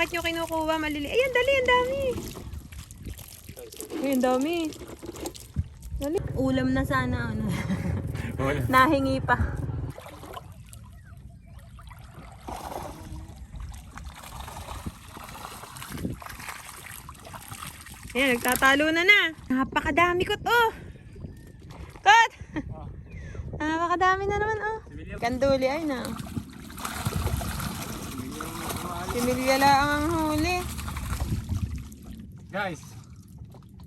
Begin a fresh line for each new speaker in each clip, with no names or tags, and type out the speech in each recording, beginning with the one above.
Bakit nyo kinukuha malili? Ayan, dali, ang dami. Ayan, dami. Dali. Ulam na sana, ano. Nahingi pa. Ayan, nagtatalo na. Napakadami kot, oh. Kot! Napakadami na naman, oh. Kanduli, ay na. Similya lang ang huli.
Guys,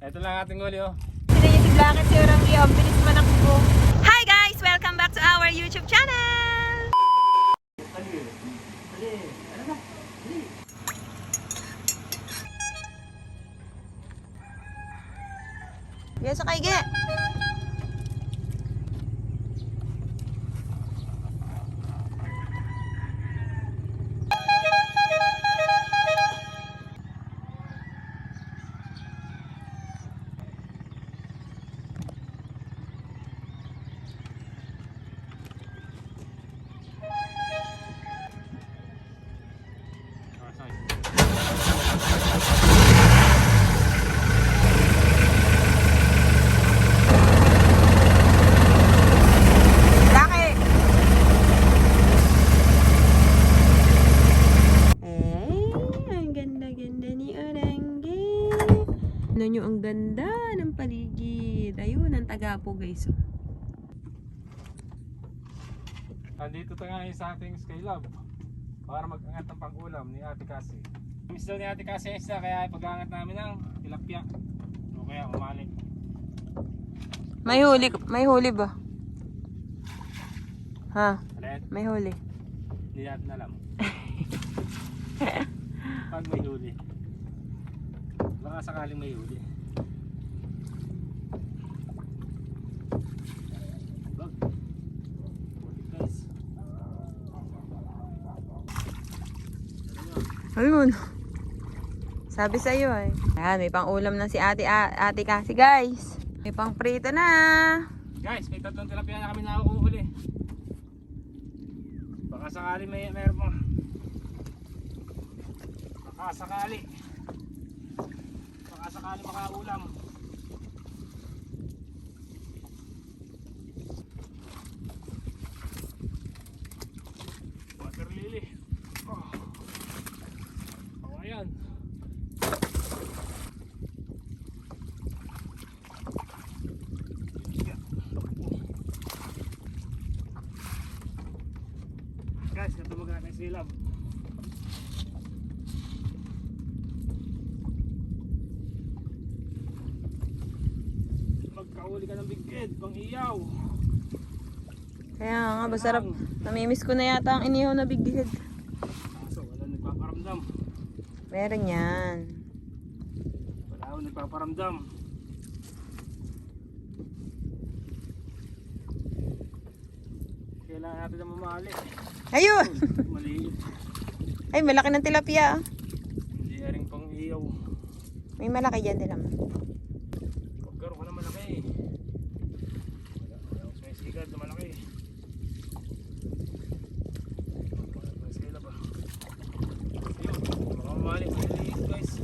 ito lang ating huli, oh.
Sino yung si Blacket si Orangi? Ang bilis manakbo. Hi guys! Welcome back to our YouTube channel! Yes, okay, ge. Nyo ang ganda ng paligid. Ayun, ang Tagapo guys.
Andito tayo ngayon sa ating Skylab para mag-angat ng pang-ulam ni Ate Cassie. Miss daw ni Ate Cassie isa, kaya pag-angat namin ng tilapia o kaya umalik.
May huli ba? Ha?
Alin?
May huli.
Hindi natin alam. Pag may huli, baka sakaling may huli.
Ayun. Sabi sa iyo ay. Ayan, may pang-ulam na si Ate Cassie guys. May pang-prito na.
Guys, may tatlong tilapia na kami nakukuhuli. Baka sakali meron pa. Baka sakali makaulam. Water lily. Oh, ayan. Guys, natubog natin silab. Magkauli ka ng bigkid, pang iyaw.
Kaya nga, masarap. Namimiss ko na yata ang inihaw na big head.
Kaso, wala nagpaparamdam.
Meron yan.
Wala akong nagpaparamdam. Kailangan natin na mamali.
Ayun!
Maliit.
Ay, malaki ng tilapia.
Hindi rin pang iyaw.
May malaki dyan din naman.
Pagkaro ka na malaki. Wala akong may sigad na malaki. Wala may sila ba? Ayun, makamamali. Maliit guys.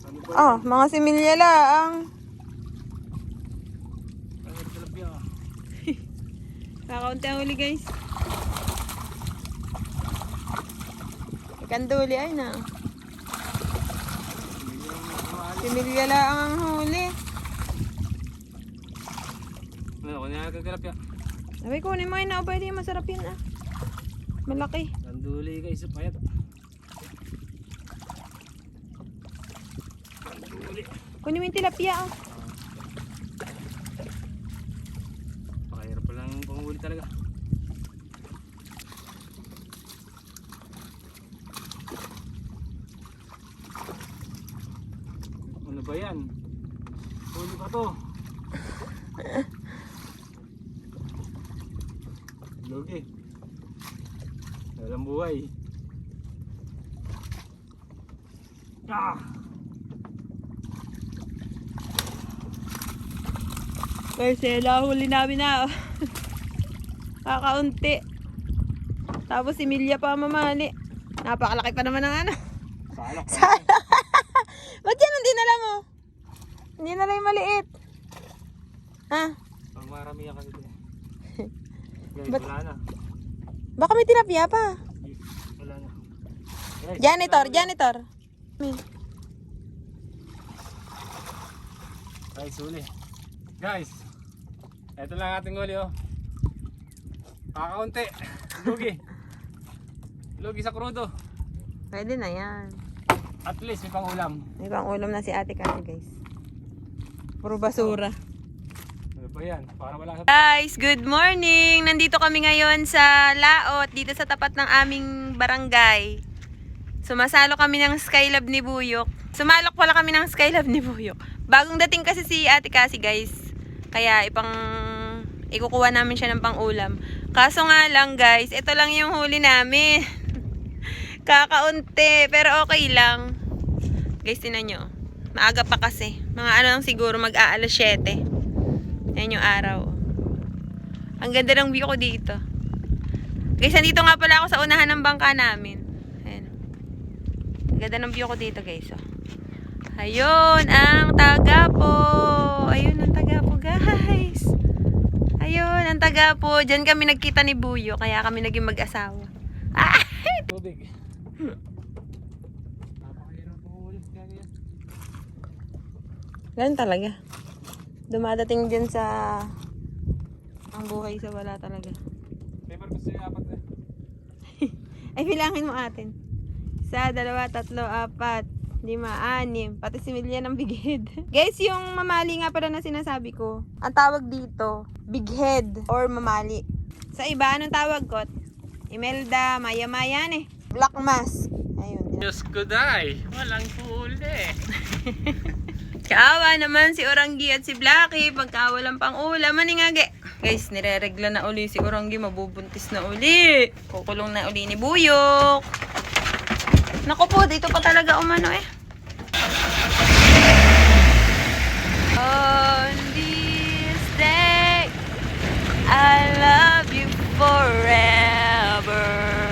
Ano ba
Oh, mga similya lang.
Ano tilapia?
Kakaunti ang huli guys. Kanduli ay na. Similya lang ang huli.
Ano, kunin natin tilapia.
Sabi ko, kunin mo yun na. Pwede yung masarap yun ah. Malaki.
Kanduli guys, payat. Kanduli.
Kunin mo yung tilapia ah.
Pakahirap pa lang panghuli talaga. Ano ba yan? Huli pa to. Logi. Walang buhay. Ah!
Kasi huli namin na. Kakaunti. Tapos si Milya pa mamali. Napakalaki pa naman ng ano.
Salok.
Ba't yan ang dinala mo? Hindi na lang yung maliit. Ha?
Pag marami yan kasi. Guys,
Ba't-
wala na.
Baka may tilapia pa.
Wala na. Guys,
Janitor,
wala na.
janitor.
Guys, huli. Guys, eto lang ating huli oh. Kakaunti. Lugi. Lugi sa krudo.
Pwede na yan.
At least may pang-ulam.
May pang ulam na si ate kasi guys. Puro basura.
Ano ba yan? Para wala sa...
Guys, good morning! Nandito kami ngayon sa Laot, dito sa tapat ng aming barangay. Sumasalo kami ng Skylab ni Buyok. Sumalok pala kami ng Skylab ni Buyok. Bagong dating kasi si ate kasi guys. Kaya ikukuha namin siya ng pang-ulam. Kaso nga lang guys, ito lang yung huli namin. Kakaunti, pero okay lang. Guys, tinan nyo. Maaga pa kasi. Mga ano lang siguro, mag-aalas 7. Yan yung araw. Ang ganda ng view ko dito. Guys, nandito nga pala ako sa unahan ng bangka namin. Ayan. Ang ganda ng view ko dito, guys. Oh. Ayun, ang Tagapo. Ayun, ang Tagapo, guys. Ayun, ang Tagapo. Diyan kami nagkita ni Buyo, kaya kami naging mag-asawa. Ah!
Tubig. Napakahirap mahuli. Kaya
Ganun talaga. Dumadating din sa ang buhay sa wala talaga.
paper gusto yung apat eh.
Ay, bilangin mo atin. 1, 2, 3, 4, 5, 6, pati si Milya ng big head. Guys, yung mamali nga pala na sinasabi ko, ang tawag dito, big head or mamali. Sa iba, anong tawag ko? Imelda, Maya-Maya eh. Black mask. Ayun.
Diyos ko day. Walang huli.
Kaawa naman si Oranggi at si Blacky pagka walang pang ulam. Maningage. Guys, nireregla na uli si Oranggi. Mabubuntis na uli. Kukulong na uli ni Buyok. Naku po, dito pa talaga umano eh. On this day, I love you forever.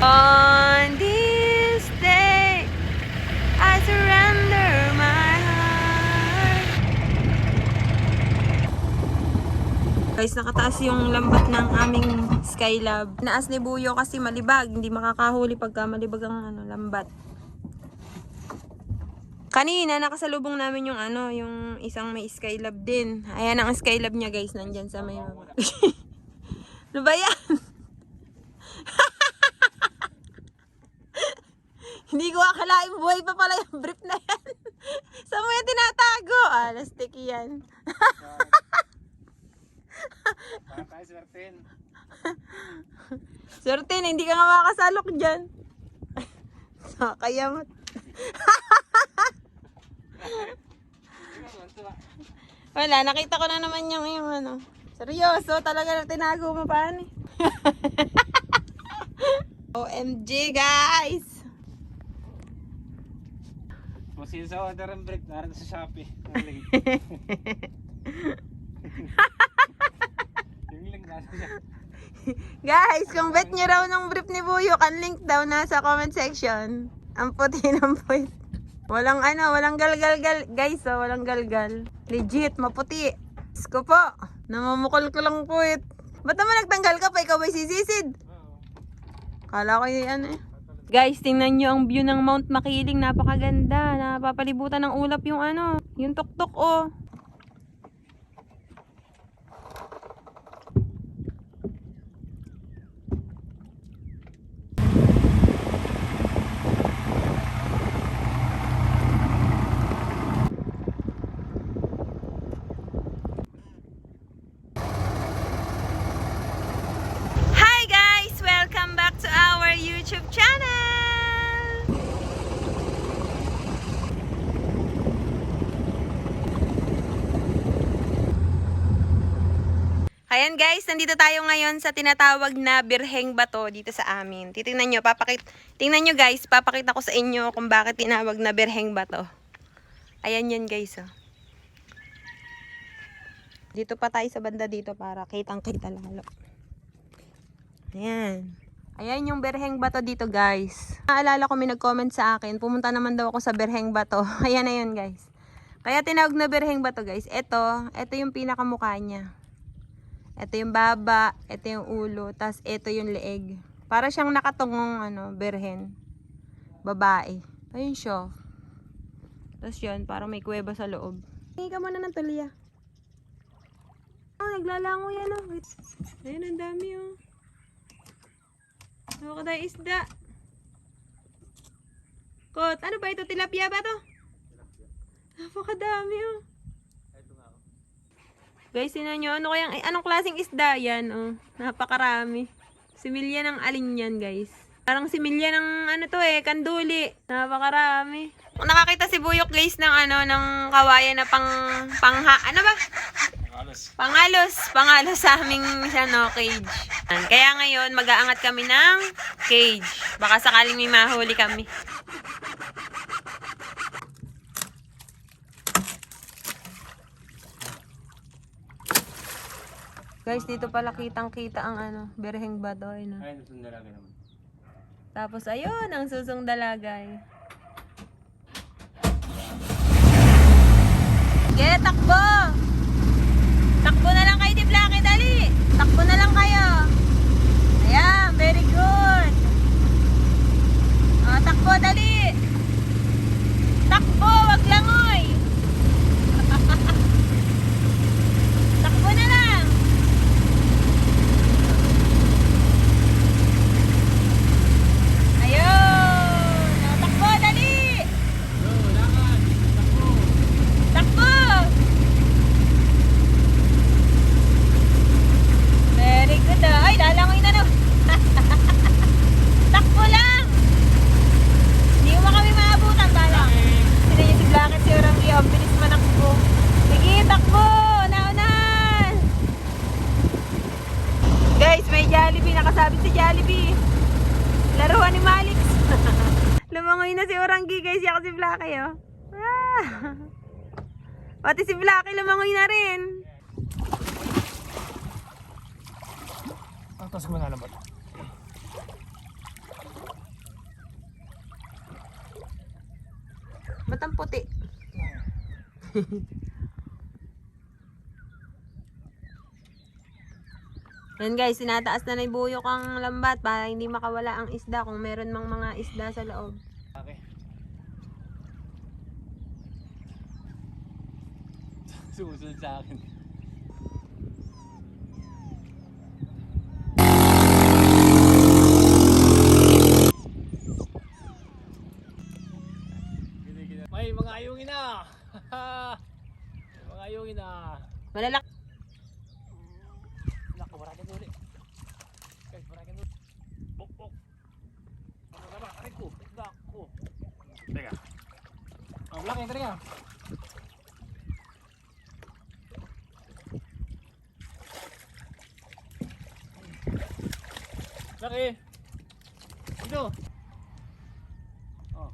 On this day, I surrender my heart. Guys, nakataas yung lambat ng aming Skylab. Naas ni Buyo kasi malibag. Hindi makakahuli pagka malibag ang lambat. Kanina, nakasalubong namin yung yung isang may Skylab din. Ayan ang Skylab niya guys, nandyan sa may baba. Ano ba yan? Hindi ko akalain buhay pa pala yung brief na yan. Saan mo yan tinatago? Lastik yan.
Para tayo swertin.
Surtin, hindi ka nga makasalok dyan. Kaya wala, nakita ko na naman yung seryoso, talaga tinago mo pa eh. OMG guys!
Kung sino sa order and break, narin sa Shopee. Yung link nasa siya.
Guys, kung bet nyo raw ng brief ni Buyok, ang link daw nasa comment section. Ang puti ng puwit. Walang walang galgal guys, walang galgal. Legit, maputi. Sko po, namamukol ko lang puwit. Ba't naman nagtanggal ka pa? Ikaw ba'y sisisid? Kala ko yun Guys, tingnan nyo ang view ng Mount Makiling. Napakaganda. Napapalibutan ng ulap yung yung tuktok oh. Hi guys! Welcome back to our YouTube channel! Ayan guys, nandito tayo ngayon sa tinatawag na Birheng Bato dito sa amin. Tingnan nyo, tingnan nyo guys, papakita ko sa inyo kung bakit tinawag na Birheng Bato. Ayan yan guys oh. Dito pa tayo sa banda dito para kitang-kita lalo. Ayan. Ayan yung Berheng Bato dito, guys. Naalala ko may nag-comment sa akin, pumunta naman daw ako sa Berheng Bato. Ayan na yun, guys. Kaya tinawag na Berheng Bato, guys. Ito yung pinakamukha niya. Ito yung baba, ito yung ulo, tas ito yung leeg. Para siyang nakatungong berhen. Babae. Ayun siya. Tas yun, parang may kuweba sa loob. Hingi ka muna ng tuliya. Naglalango yan Ayun, ang dami Napakadami isda. Kot, ano ba ito? Tilapia ba to? Napakadami Guys, sinan nyo, anong klaseng isda yan napakarami. Similya ng alin yan, guys. Parang similya ng kanduli. Napakarami. Nakakita si Buyok, guys, ng kawayan na pangalos sa aming cage. Kaya ngayon, mag-aangat kami ng cage. Baka sakaling may mahuli kami. Guys, dito pala kitang-kita ang Berheng Bato.
Ay, susong dalaga naman.
Tapos ayun, ang susong dalagay. Takbo! Takbo na lang kayo, Diblaki, dali! Takbo na lang kayo. Ayan, very good. Takbo, dali! Takbo, wag langoy! Takbo na lang! Ayun! Takbo, dali! Takbo! Very good Ay, lalangoy na Takbo lang! Hindi mo kami maabutan, bala. Sila yung si Black at si Orangi. Ang bilis manakbo. Sige, takbo! Naunan! Guys, may Jollibee. Nakasabit si Jollibee. Laruan ni Malix. Lumangoy na si Orangi, guys. Ako si Black, Pati si Blacky lumangoy na rin.
Tapos ko na naman.
Ba't ang puti? Yan guys, sinataas na ni Buyok ang lambat para hindi makawala ang isda kung meron mang mga isda sa loob.
Okay. Susunod sa akin. May mga ayungin na. Mga ayungin na.
Malalak.
Nako, marami duli. Guys, marami duli. Bok, bok. Ano na ba? Aray ko. Nako. Teka. Ang laki, teka. Laki. Dito. Oh.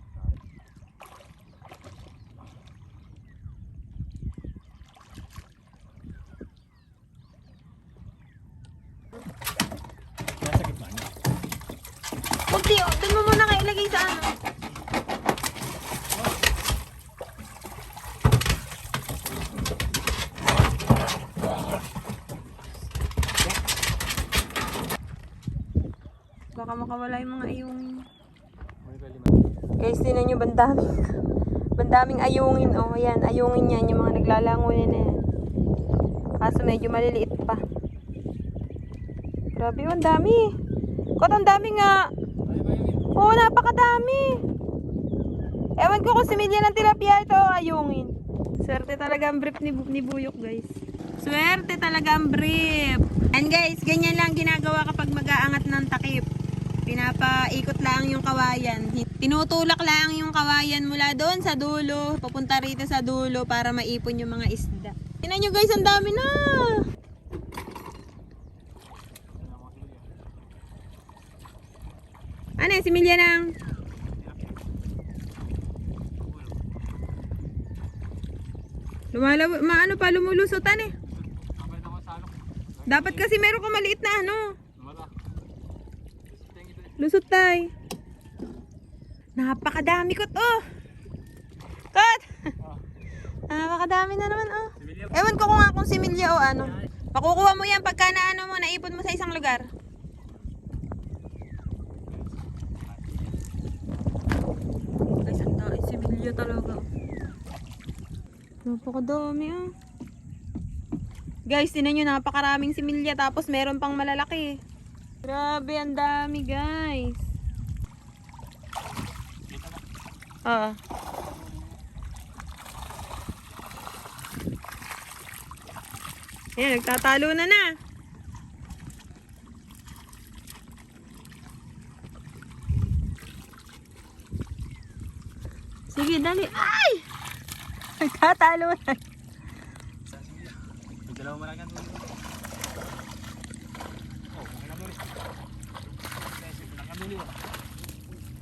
Nasa gitna niya.
Kunti, doon mo muna kayo ilagay sa Baka makawala yung mga ayungin. Guys, tinan nyo, bandaming ayungin. Ayan, ayungin yan, yung mga naglalangoy na yan. Kaso medyo maliliit pa. Grabe, ang dami. Kot, ang dami nga. Napakadami. Ewan ko kung similya ng tilapia ito ayungin. Swerte talaga ang brief ni Buyok, guys. Swerte talaga ang brief. And guys, ganyan lang ginagawa kapag mag-aangat ng takip. Pinapaikot lang yung kawayan. Tinutulak lang yung kawayan mula doon sa dulo, papunta rito sa dulo para maipon yung mga isda. Tingnan nyo guys, ang dami na! Ano yung similya ng... Lumulusutan eh. Dapat kasi meron ka maliit na ano. Lusot tay. Napakadami ko to. Kot!
Oh.
Napakadami na naman oh.
Similya.
Ewan ko kung similya o ano. Makukuha mo yan pagka na ano mo, naipon mo sa isang lugar. Guys, ang dami similya talaga. Napakadami ah. Guys, tinan nyo, napakaraming similya tapos meron pang malalaki. Grabe, ang dami guys. Oo. Ayan, nagtatalo na. Sige, dali. Ay! Nagtatalo na.
Saan similya? May dalawa malaki ang dulo. Oh, okay na dulo.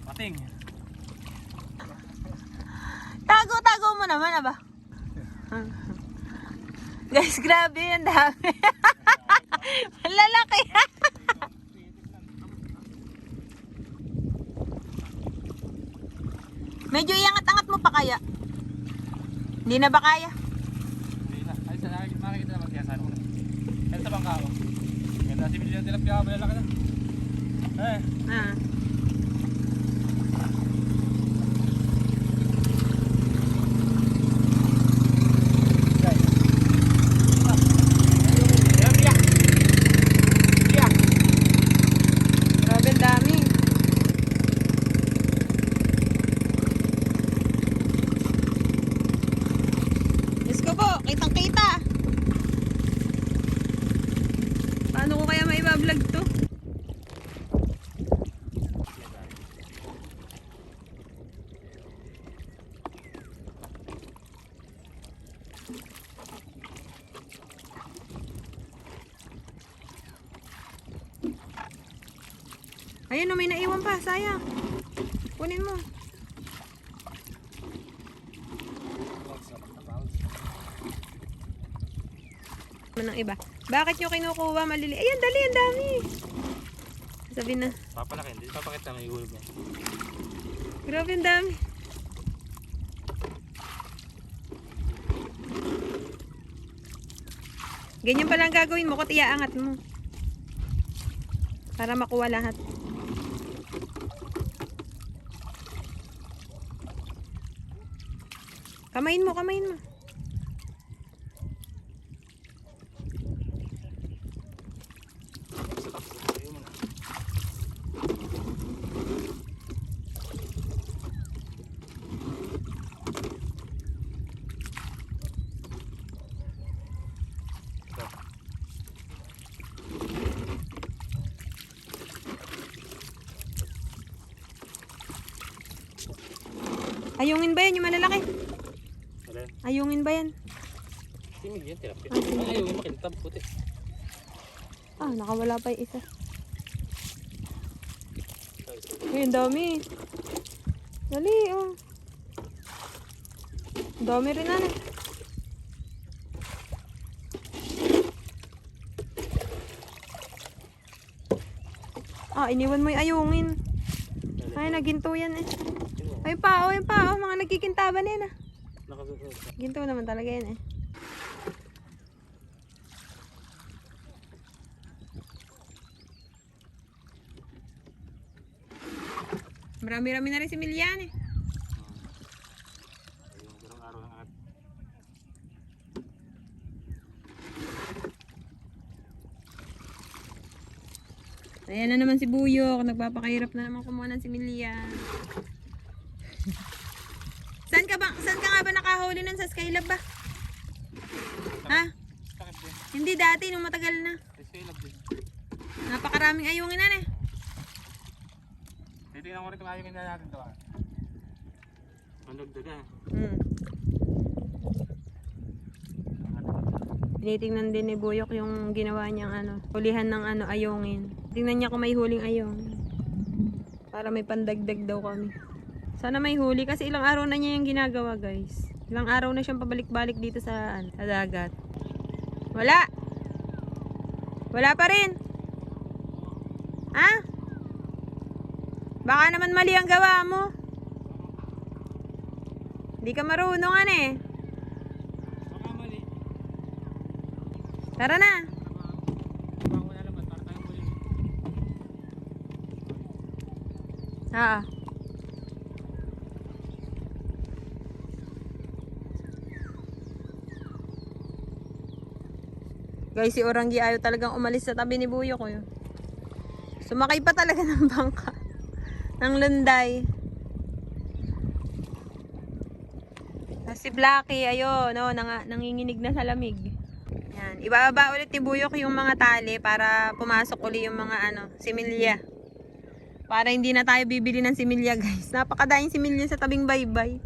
Pating.
Tago-tago mo naman, aba. Guys, grabe yan dami. Malalaki. Medyo iangat-angat mo pa kaya? Hindi na ba kaya?
Hindi na. Ay, sa nakikita naman kaya saan ko na. Kaya sa bangka ako. Ganda si Bilya tilapia, malalaki na. Eh.
Ah. Grabe, ang dami. Diyos ko po, kitang-kita. Paano ko kaya maiba-vlog to? Ayun o, may naiwan pa. Sayang. Kunin mo. Ano ng iba? Bakit nyo kinukuha malili? Ayan, dali, ang dami. Sabi na.
Papalaki, hindi papakita may hulog yan.
Grabe, ang dami. Ganyan pala ang gagawin mo, kuti iaangat mo. Para makuha lahat. Kamayin mo, kamayin mo. Ayungin ba yan yung malalaki?
Alin?
Ayungin ba yan?
Timig yan, tilapia.
Ah, timig.
Ay, yung makintab, puti.
Ah, nakawala pa yung isa. Uy, ang dami. Dali, oh. Ang dami rin na. Ah, iniwan mo yung ayungin. Ay, naginto yan eh. Ay, pao, yung pao. Mga nagkikintaban yan ah.
Nakasunod.
Ginto naman talaga yan eh. Marami-rami na rin si Milian eh.
Ayun, ganong araw ng angat.
Ayan na naman si Buyok. Nagpapakahirap na naman kumuha ng si Milian. Saan ka nga ba nakahuli nun sa Skylab ba? Ha?
Sakit din.
Hindi dati, nung matagal na.
Skylab din.
Napakaraming ayungin na eh.
Titignan ko rin kung ayungin na natin ito. Ang dagdaga.
Tinitingnan din ni Buyok yung ginawa niyang ano, hulihan ng ano, ayungin. Tingnan niya kung may huling ayong. Para may pandagdag daw kami. Sana may huli kasi ilang araw na niya yung ginagawa guys. Ilang araw na siyang pabalik-balik dito sa dagat. Wala! Wala pa rin! Ha? Baka naman mali ang gawa mo. Hindi ka marunong eh.
Baka mali.
Tara na.
Trabaho na naman, para tayong muli.
Oo. Guys, si Oranggi ayaw talagang umalis sa tabi ni Buyo ko yun. Sumakay pa talaga ng bangka. Ng lunday. Si Blackie, ayun, no, nanginginig na sa lamig. Yan. Ibababa ulit ni Buyok yung mga tali para pumasok uli yung mga similya. Para hindi na tayo bibili ng similya, guys. Napakadaing similya sa tabing baybay.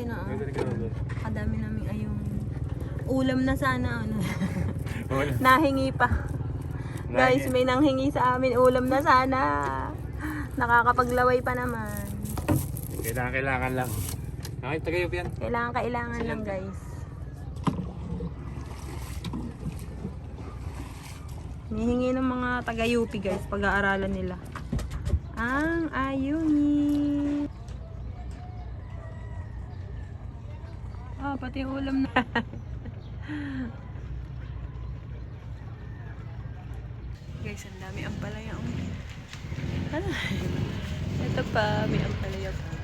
No? Kadami namin ayong ulam na sana. Nahingi pa. Guys, may nanghingi sa amin ulam na sana. Nakakapaglaway pa naman.
Kailangan lang. Okay, tagayop yan.
Kailangan lang, guys. Nihingi ng mga taga-UP, guys, pag-aaralan nila. Ang ayungin. Pati ulam na. Guys, ang dami ang palaya. Ito pa, may ang palaya pa.